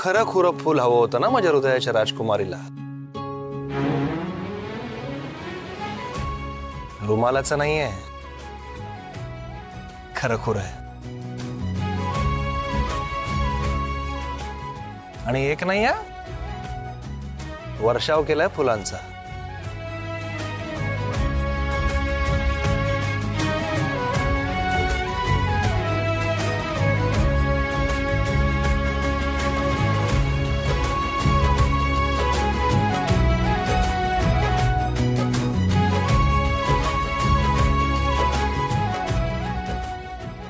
खरं खुरं फुल हवं होतं ना माझ्या हृदयाच्या राजकुमारीला. रुमालाचं नाहीये, खरं खुरं आहे. आणि एक नाही आहे, वर्षाव केलाय फुलांचा.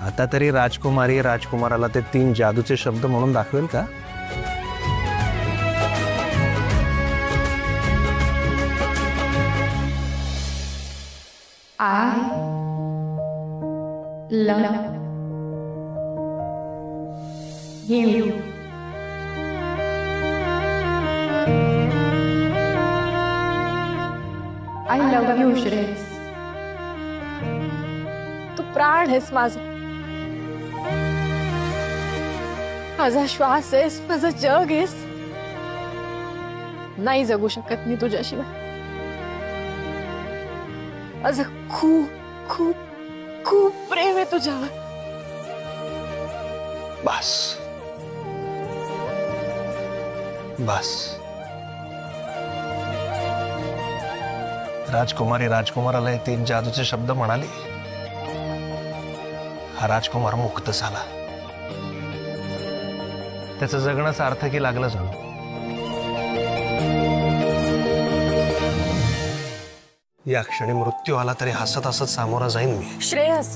आता तरी राजकुमारी राजकुमाराला ते 3 जादूचे शब्द म्हणून दाखवेल का? I love you. I love you, Shreyas. तू प्राण आहेस माझा, माझा श्वास आहेस, माझं जग आहेस. नाही जगू शकत मी तुझ्याशिवाय. माझं खूप खूप खूप प्रेम आहे तुझ्यावर. बस बस. राजकुमारी राजकुमाराला हे 3 जादूचे शब्द म्हणाले, हा राजकुमार मुक्त झाला. त्याचं जगणं सार्थकी लागलं झालं. या क्षणी मृत्यू आला तरी हसत हसत सामोरा जाईन मी. श्रेयस,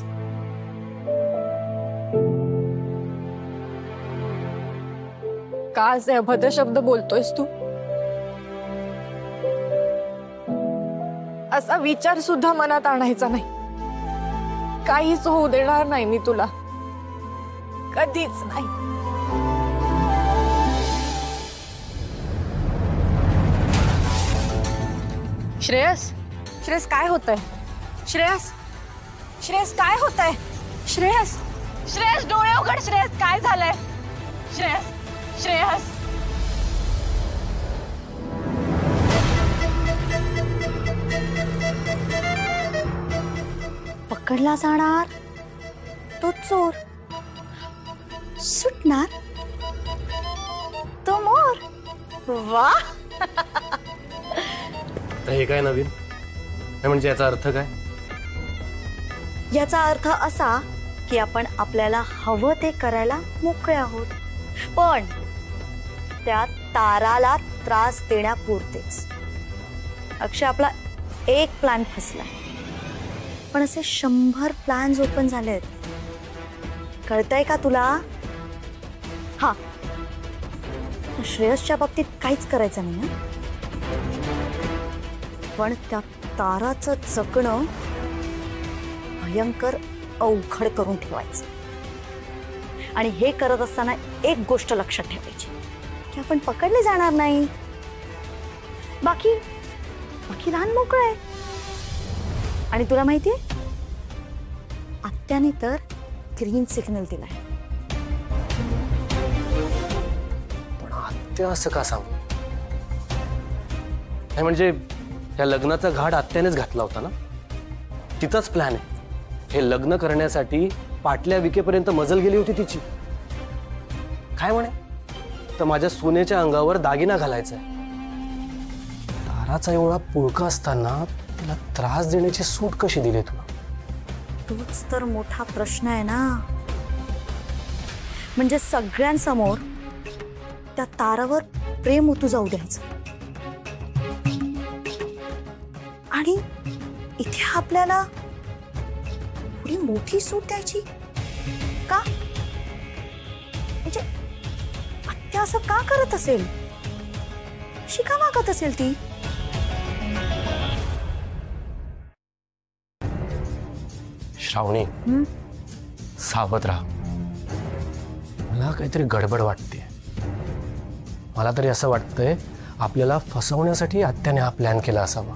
का असे अभद्र शब्द बोलतोयस तू? असा विचार सुद्धा मनात आणायचा नाही. काहीच होऊ देणार नाही मी तुला, कधीच नाही. श्रेयस, श्रेयस काय होतंय? श्रेयस, श्रेयस काय होतंय? श्रेयस, श्रेयस डोळे उघड. श्रेयस काय झालंय? श्रेयस, श्रेयस. पकडला जाणार तो चोर, सुटणार तो मोर. वा. हे काय नवीन म्हणजे याचा अर्थ काय? याचा अर्थ असा की आपण आपल्याला हवं ते करायला मोकळे आहोत, पण त्या ताराला त्रास देण्यापुरतेच. अक्षय, आपला एक प्लॅन फसला, पण असे 100 प्लॅन्स ओपन झालेत. कळतंय का तुला? हा, श्रेयसच्या बाबतीत काहीच करायचं नाही, पण त्या ताराचं जगणं भयंकर अवघड करून ठेवायचं. आणि हे करत असताना एक गोष्ट लक्षात ठेवायची की आपण पकडले जाणार नाही. बाकी रान मोकळं आहे. आणि तुला माहितीये, आत्याने तर ग्रीन सिग्नल दिलाय. पण आत्या असं का सांगू? म्हणजे या लग्नाचा घाट आत्यानेच घातला होता ना, तिचाच प्लॅन आहे. हे लग्न करण्यासाठी पाटल्या विकेपर्यंत मजल गेली होती तिची. काय म्हणे तर माझ्या सोन्याच्या अंगावर दागिना घालायचा आहे. ताराचा एवढा पुळका असताना तिला त्रास देण्याची सूट कशी दिली तुला? तोच तर मोठा प्रश्न आहे ना. म्हणजे सगळ्यांसमोर त्या तारावर प्रेम ओतू जाऊ द्यायचं, आणि इथे आपल्याला थोडी मोठी सूट द्यायची का? म्हणजे आत्या असं का करत असेल? अशी का वागत असेल ती? श्रावणी, सावध राहा. मला काहीतरी गडबड वाटते. मला तरी असं वाटतंय आपल्याला फसवण्यासाठी आत्याने हा प्लॅन केला असावा.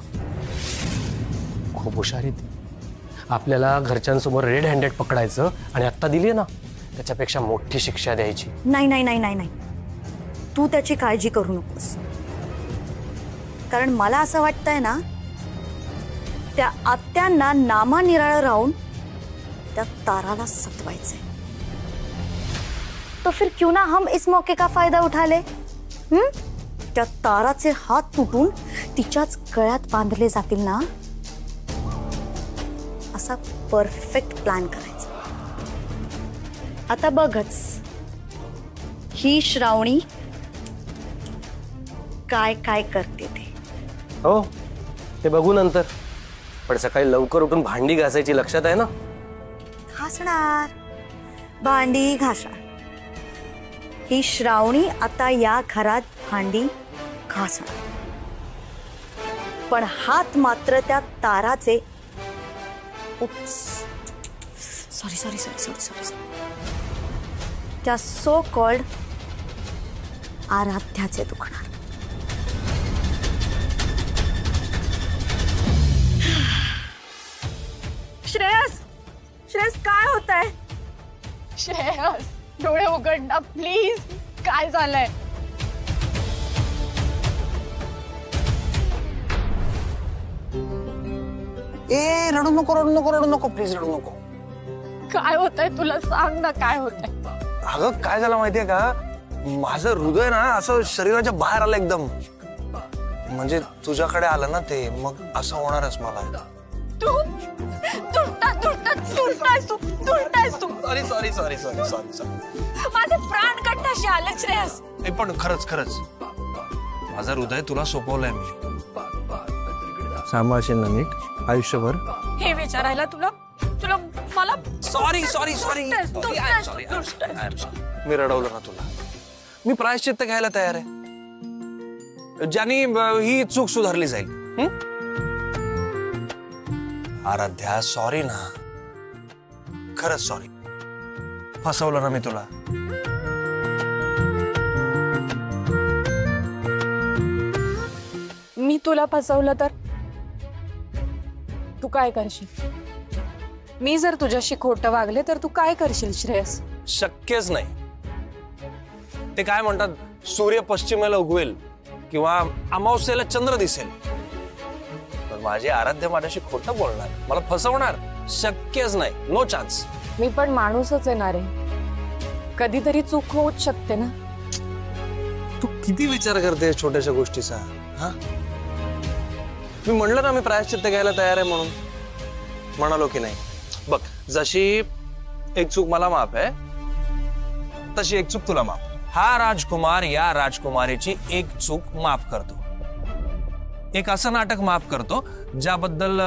खूप हुशार आहे ती. आपल्याला घरच्यांसमोर रेड हँडेड पकडायचं आणि आत्ता दिली ना, त्याच्यापेक्षा मोठी शिक्षा द्यायची. नाही नाही नाही नाही नाही, तू त्याची काळजी करू नकोस, कारण मला असं वाटतंय ना, त्या आत्यांना नामानिराळं राहून त्या ताराला सतवायचंय. तो फिर क्यों ना हम इस मौके का फायदा उठा ले. त्या ताराचे हात तुटून तिच्याच गळ्यात बांधले जातील ना, असा परफेक्ट प्लॅन करायचा. आता बघच ही श्रावणी काय काय करते ते. हो, ते बघू नंतर. पण सकाळी लवकर उठून भांडी घासायची लक्षात आहे ना? घासणार, भांडी घासणार. ही श्रावणी आता या घरात भांडी घासणार, पण हात मात्र त्या ताराचे, sorry sorry sorry sorry sorry sorry, त्या सो कॉल्ड आराध्याचे दुखणार. श्रेयस, श्रेयस काय होतंय? श्रेयस डोळे उघड ना प्लीज. काय झालंय? ए रडू नको रडू नको रडू नको प्लीज रडू नको. काय होतंय तुला सांग ना, काय होतंय? अगं काय झालं माहितीये का, माझं हृदय ना असं शरीराच्या बाहेर आलं एकदम. म्हणजे तुझ्याकडे आलं ना ते, मग असं होणारच मला. तू तुटतायस तू. Sorry sorry sorry sorry sorry sorry. माझे प्राण कट्टाशी आले श्रेयस. पण खरंच खरंच माझं हृदय तुला सोपवलंय मी. सांभाळशील ना नीट आयुष्यभर? हे विचारायला तुला मला सॉरी सॉरी सॉरी. मी रडवलं ना तुला. मी प्रायश्चित्त घ्यायला तयार आहे, ज्यानी ही चूक सुधारली जाईल. आराध्या सॉरी ना, खरंच सॉरी. फसवलं ना मी तुला. मी तुला फसवलं तर तू काय करशील? मी जर तुझ्याशी खोटं वागले तर तू काय करशील श्रेयस? शक्यच नाही. ते काय म्हणतात, सूर्य पश्चिमेला उगवेल किंवा अमावस्येला चंद्र दिसेल, पण माझी आराध्य माझ्याशी खोटं बोलणार, मला फसवणार, शक्यच नाही. No chance. मी पण माणूसच येणार आहे, कधीतरी चूक होऊच शकते ना. तू किती विचार करते छोट्याशा गोष्टीचा? हा, मी म्हणलं ना मी प्रायश्चित्त घ्यायला तयार आहे म्हणून. म्हणालो की नाही? बघ, जशी एक चूक मला माफ आहे, तशी एक चूक तुला माफ. हा राजकुमार या राजकुमारीची एक चूक माफ करतो. एक असं नाटक माफ करतो ज्याबद्दल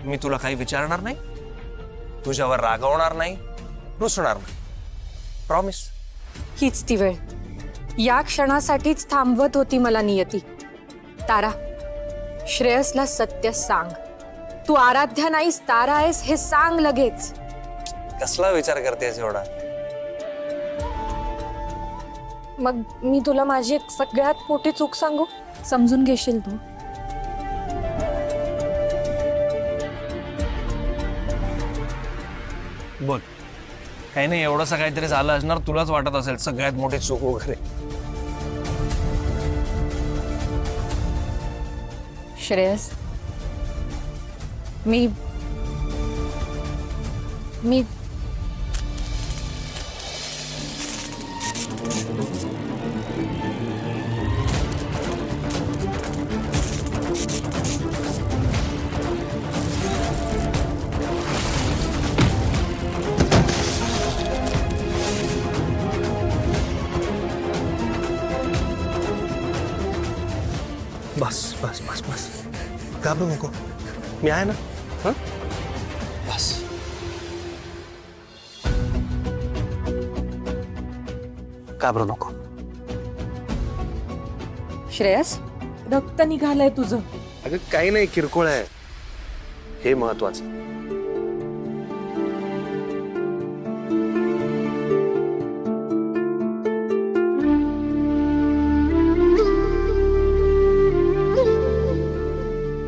मी तुला काही विचारणार नाही, तुझ्यावर रागवणार नाही, रुसणार नाही. प्रॉमिस. हीच ती वेळ. या क्षणासाठीच थांबवत होती मला नियती. तारा, श्रेयसला सत्य सांग. तू आराध्या नाहीस, तारा आहेस हे सांग लगेच. कसला विचार करतेस एवढा? मग मी तुला माझी एक सगळ्यात मोठी चूक सांगू, समजून घेशील तू? बोल. काही नाही, एवढंसं काहीतरी झालं असणार, तुलाच वाटत असेल सगळ्यात मोठी चूक वगैरे. श्रेयस, मी बस बस बस बस, घाबरू नको, मी आहे ना. हं? बस. घाबरू नको. श्रेयस, रक्त निघालंय तुझं. अगं काही नाही, किरकोळ आहे, हे महत्वाचं.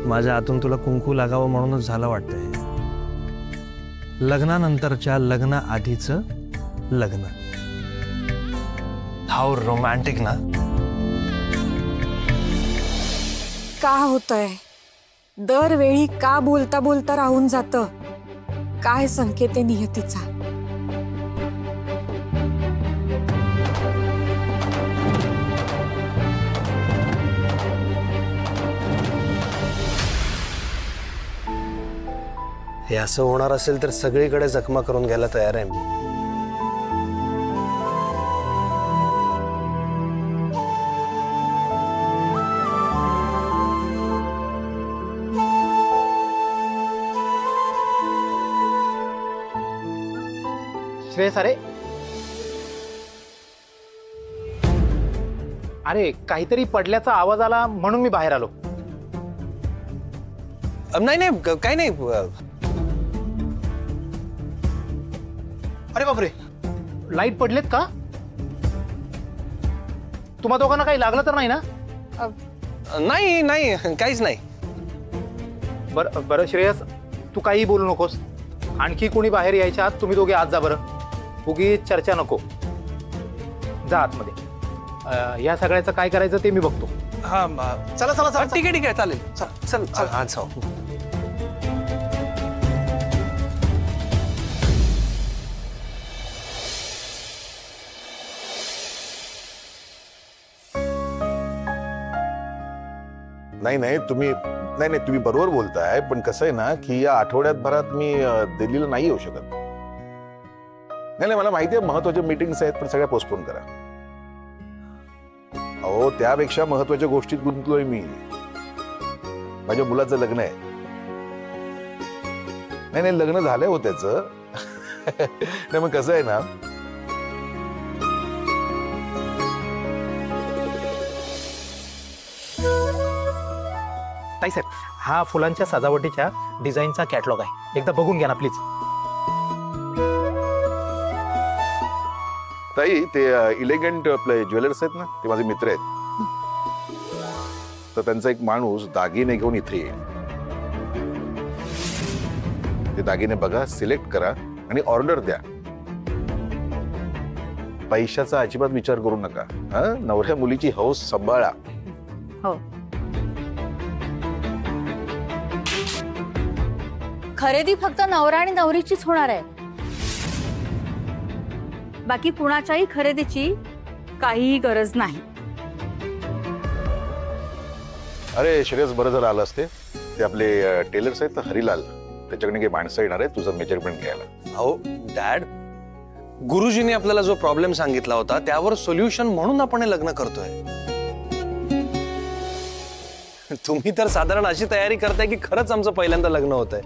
माझ्या हातून तुला कुंकू लागावं म्हणूनच झालं वाटतंय. लग्नानंतरच्या लग्न आधीचं लग्न. हाउ रोमॅन्टिक ना. का होतंय दरवेळी, का बोलता बोलता राहून जातं? काय संकेत आहे नियतीचा? हे असं होणार असेल तर सगळीकडे जखमा करून घ्यायला तयार आहे मी. श्रेयस, अरे काहीतरी पडल्याचा आवाज आला म्हणून मी बाहेर आलो. नाही नाही काही नाही. अरे बापरे, लाईट पडलेत का? तुम्हा दोघांना काही लागलं तर नाही ना? नाही नाही काहीच नाही. बरं बरं श्रेयस, तू काही बोलू नकोस. आणखी कोणी बाहेर यायच्या आत तुम्ही दोघे आत जा. बरं, उगी चर्चा नको. जा आतमध्ये. या सगळ्याचं काय करायचं ते मी बघतो. हा चला चला चला. ठीक आहे ठीक आहे चालेल. चल चल आज जाऊ. नाही नाही तुम्ही बरोबर बोलताय, पण कसं आहे ना की या आठवड्यात भरात मी दिल्लीला नाही येऊ शकत. नाही मला माहिती आहे महत्वाच्या मीटिंग्स आहेत, पण सगळ्या पोस्टपोन करा. अहो त्यापेक्षा महत्वाच्या गोष्टीत गुंतलोय मी. माझ्या मुलाचं लग्न आहे. नाही लग्न झालंय हो त्याचं. नाही मग कसं आहे ना, ताई साहेब, हा फुलांच्या सजावटीच्या डिझाईनचा कॅटलॉग आहे, एकदा बघून घ्या ना प्लीज. ताई ते इलेगंट आपले ज्वेलर्स आहेत ना, ते माझे मित्र आहेत. तर त्यांचा एक माणूस दागिने घेऊन इथे येईल. ते दागिने बघा, सिलेक्ट करा आणि ऑर्डर द्या. पैशाचा अजिबात विचार करू नका. नवऱ्या मुलीची हौस सांभाळा. हो, खरेदी फक्त नवरा आणि नवरीचीच होणार आहे. बाकी कुणाच्याही खरेदीची काहीही गरज नाही. अरे श्रेयस, बरं झालं आलं असते. ते आपले टेलर्स आहेत ना हरिलाल, त्याच्याकडे काही माणसं येणार आहे तुझं मेजरमेंट घ्यायला. अहो डॅड, गुरुजींनी आपल्याला जो प्रॉब्लेम सांगितला होता त्यावर सोल्युशन म्हणून आपण हे लग्न करतोय. तुम्ही तर साधारण अशी तयारी करताय की खरंच आमचं पहिल्यांदा लग्न होतंय.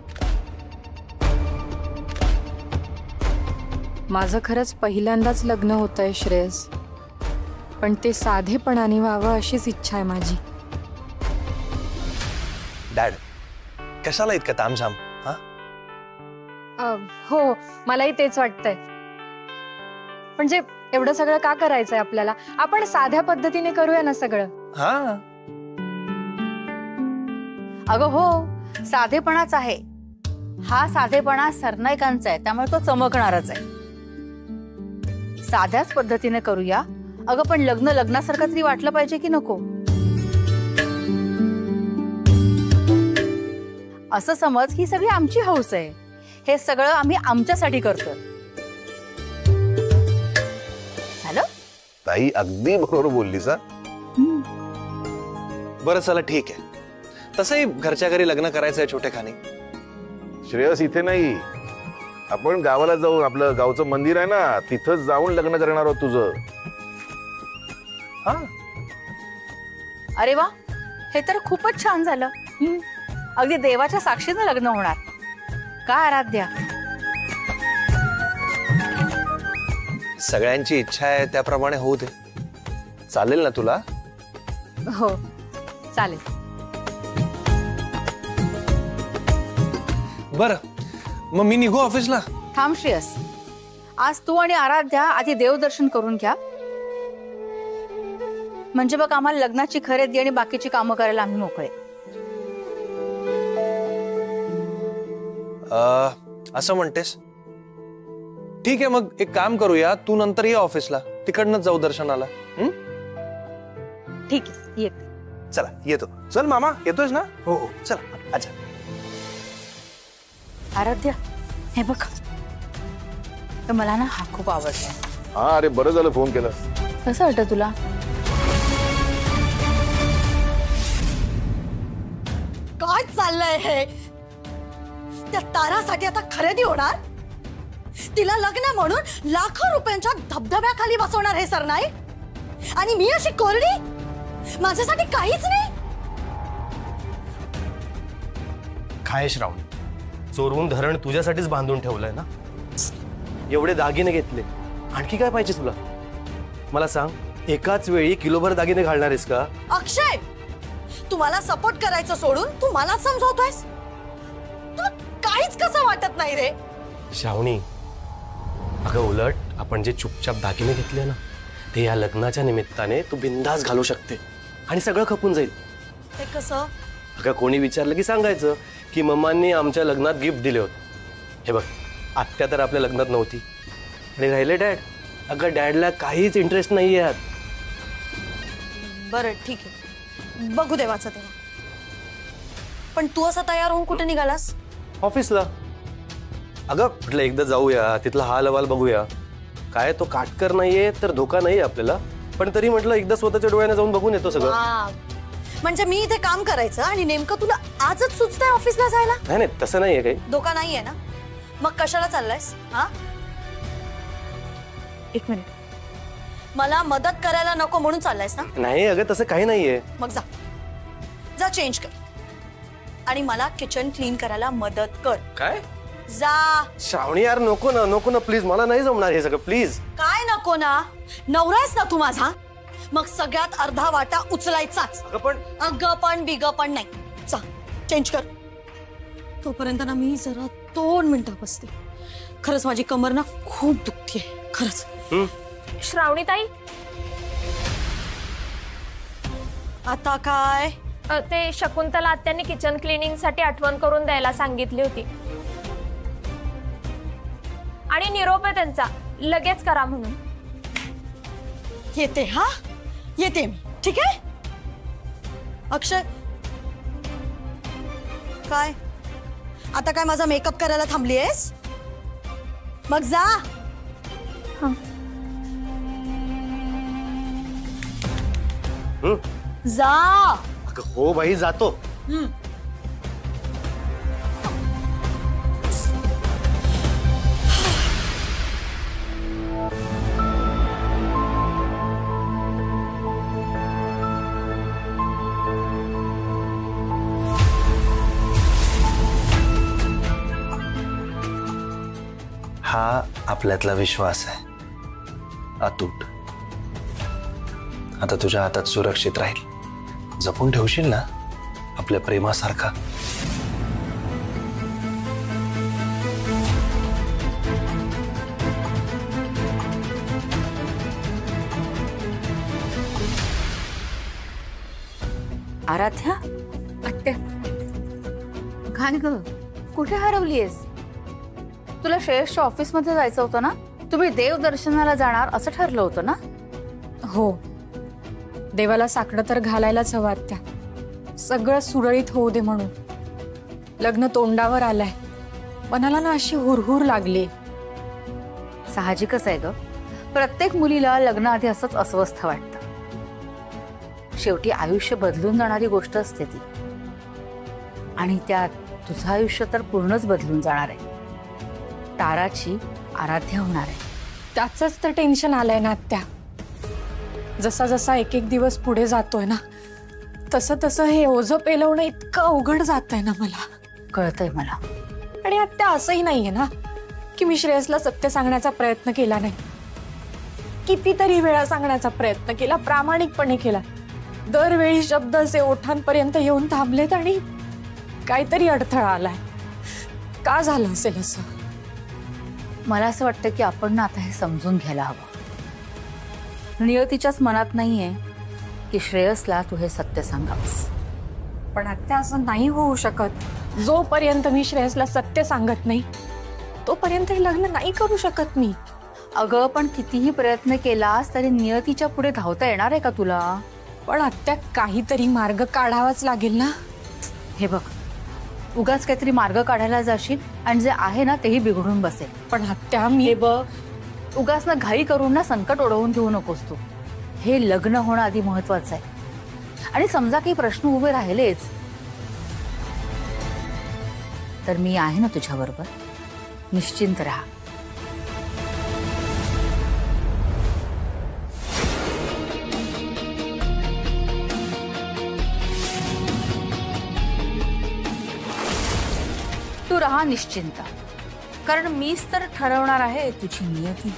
माझं खरंच पहिल्यांदाच लग्न होतंय श्रेयस, पण ते साधेपणाने व्हावं अशीच इच्छा आहे माझी. डॅड, कशाला इतकं तामझाम? हो, मलाही तेच वाटतंय. म्हणजे एवढं सगळं का करायचंय आपल्याला? आपण साध्या पद्धतीने करूया ना सगळं. हा अगं हो, साधेपणाच आहे हा. साधेपणा सरनाईकांचा आहे, त्यामुळे तो चमकणारच आहे. साध्याच पद्धतीने करूया. अगं पण लग्न लग्नासारखं तरी वाटलं पाहिजे की नको? असं समज ही सगळी आमची हौस आहे. हे सगळं आम्ही आमच्यासाठी करतोय. झालं? ताई अगदी बरोबर बोललीस. बरं चला ठीक आहे. तसंही घरच्या घरी लग्न करायचंय छोटेखानी. श्रेयस, इथे नाही, आपण गावाला जाऊन, आपलं गावचं मंदिर आहे ना तिथंच जाऊन लग्न करणार आहोत तुझं. हा, अरे वा, हे तर खूपच छान झालं. अगदी देवाच्या साक्षीनं लग्न होणार. काय आराध्या? सगळ्यांची इच्छा आहे त्याप्रमाणे होऊ दे. चालेल ना तुला? हो चालेल. बरं मग मी निघू ऑफिसला. थांब श्रेयस, आज तू आणि आराध्या आधी देवदर्शन करून घ्या. म्हणजे बघ, आम्हाला लग्नाची खरेदी आणि बाकीची कामं करायला आम्ही मोकळे. असं म्हणतेस? ठीक आहे, मग एक काम करूया, तू नंतर ये ऑफिसला, तिकडनंच जाऊ दर्शनाला. ठीक आहे येते. चला येतो. चल मामा, येतोयस ना? हो हो चला. अच्छा. आराध्या हे बघ, तर मला ना हा खूप आवडला. हा अरे बरं झालं फोन केला. कसं वाटतं तुला? काय चाललंय हे? त्या तारासाठी आता खरेदी होणार? तिला लग्न म्हणून लाखो रुपयांच्या धबधब्याखाली बसवणार हे सरनाई? आणि मी अशी कोरडी? माझ्यासाठी काहीच नाही? काय श्रावणी, चोरून धरण तुझ्यासाठीच बांधून ठेवलंय ना. एवढे दागिने घेतले, आणखी काय पाहिजे तुला? मला सांग, एकाच वेळी किलोभर दागिने घालणार आहेस का? अक्षय, तुम्हाला सपोर्ट करायचं सोडून तू मलाच समजावतोयस? तुला काहीच कसं वाटत नाही रे? श्रावणी, अगं उलट आपण जे चुपचाप दागिने घेतले ना, ते या लग्नाच्या निमित्ताने तू बिंदास घालू शकते आणि सगळं खपून जाईल. ते कसं? अगं कोणी विचारलं की सांगायचं की मम्मांनी आमच्या लग्नात गिफ्ट दिले होते. हे बघ, आत्या तर आपल्या लग्नात नव्हती आणि राहिले डॅड. अगं डॅडला काहीच इंटरेस्ट नाही यात. बरं ठीक आहे, बघू देवाचं तेव्हा. पण तू असा तयार होऊन कुठे निघालास? ऑफिसला. अगं म्हटलं एकदा जाऊया, तिथला हाल अहवाल बघूया. काय तो काटकर नाहीये तर धोका नाहीये आपल्याला, पण तरी म्हटलं एकदा स्वतःच्या डोळ्याने जाऊन बघून येतो सगळं. म्हणजे मी इथे काम करायचं आणि नेमकं तुला आजच सुचतंय ऑफिसला जायला? नाही नाही, तसं नाहीये काही. धोका नाहीये ना? मग कशाला चाललायस? हा, एक मिनिट, मला मदत करायला नको म्हणून चाललायस ना? नाही अगं तसं काही नाहीये. मग जा जा, चेंज कर आणि मला किचन क्लीन करायला मदत कर. काय? जा. श्रावणी यार, नको ना नको ना प्लीज, मला नाही जमणार हे सगळं, प्लीज. काय नको ना? नवरायस ना तू माझा, मग सगळ्यात अर्धा वाटा उचलायचाच. अगं पण बिग पण नाही. जा चेंज कर. तोपर्यंत ना मी जरा 2 मिनिटं बसते. खरंच माझी कमर ना खूप दुखतीये खरंच. श्रावणी ताई, आता काय? ते शकुंतला आत्यांनी किचन क्लिनिंग साठी आठवण करून द्यायला सांगितली होती आणि निरोप आहे त्यांचा, लगेच करा म्हणून. येते. हा येते मी, ठीक आहे? अक्षय, काय आता काय माझा मेकअप करायला थांबली आहेस? मग जा. जा. अगं हो बाई, जातो. हा आपल्यातला विश्वास आहे अतूट. आता तुझ्या हातात सुरक्षित राहील. जपून ठेवशील ना आपल्या प्रेमासारखा. आराध्या, आत्या, घाण ग, कुठे हरवलीयस? तुला श्रेयसच्या ऑफिसमध्ये जायचं होतं ना? तुम्ही देव दर्शनाला जाणार असं ठरलं होतं ना? हो, देवाला साकडं तर घालायलाच हवं आत्या. सगळं सुरळीत होऊ दे म्हणून. लग्न तोंडावर आलंय, मनाला ना अशी हुरहुर लागली. साहजिकच आहे ग, प्रत्येक मुलीला लग्नाआधी असंच अस्वस्थ वाटतं. शेवटी आयुष्य बदलून जाणारी गोष्ट असते ती, आणि त्यात तुझं आयुष्य तर पूर्णच बदलून जाणार आहे. ताराची आराध्या होणार आहे. त्याचंच तर टेन्शन आलंय ना आत्या. जसा जसा एक एक दिवस पुढे जातोय ना, तसं तसं हे ओझं पेलवणं इतकं अवघड जातंय ना मला. कळतंय मला. आणि आत्या असंही नाहीये ना की मी श्रेयसला सत्य सांगण्याचा प्रयत्न केला नाही. कितीतरी वेळा सांगण्याचा प्रयत्न केला, प्रामाणिकपणे केला. दरवेळी शब्द असे ओठांपर्यंत येऊन थांबलेत आणि काहीतरी अडथळा आलाय. का झालं असेल असं? मला असं वाटतं की आपण ना आता हे समजून घ्यायला हवं. नियतीच्याच मनात नाहीये की श्रेयसला तू हे सत्य सांगावस. पण आत्या असं नाही होऊ शकत. जोपर्यंत मी श्रेयसला सत्य सांगत नाही तोपर्यंत हे लग्न नाही करू शकत मी. अगं पण कितीही प्रयत्न केलास तरी नियतीच्या पुढे धावता येणार आहे का तुला? पण आत्या काहीतरी मार्ग काढावाच लागेल ना. हे बघ, उगाच काहीतरी मार्ग काढायला जाशील आणि जे आहे ना तेही बिघडून बसेल. पण आत्या मी हे बघ, उगाच ना घाई करून ना संकट ओढवून घेऊ नकोस तू. हे लग्न होणं आधी महत्वाचं आहे. आणि समजा काही प्रश्न उभे राहिलेच तर मी आहे ना तुझ्याबरोबर. निश्चिंत राहा. तू रहा निश्चिंत, कारण मीच तर ठरवणार आहे तुझी नियती.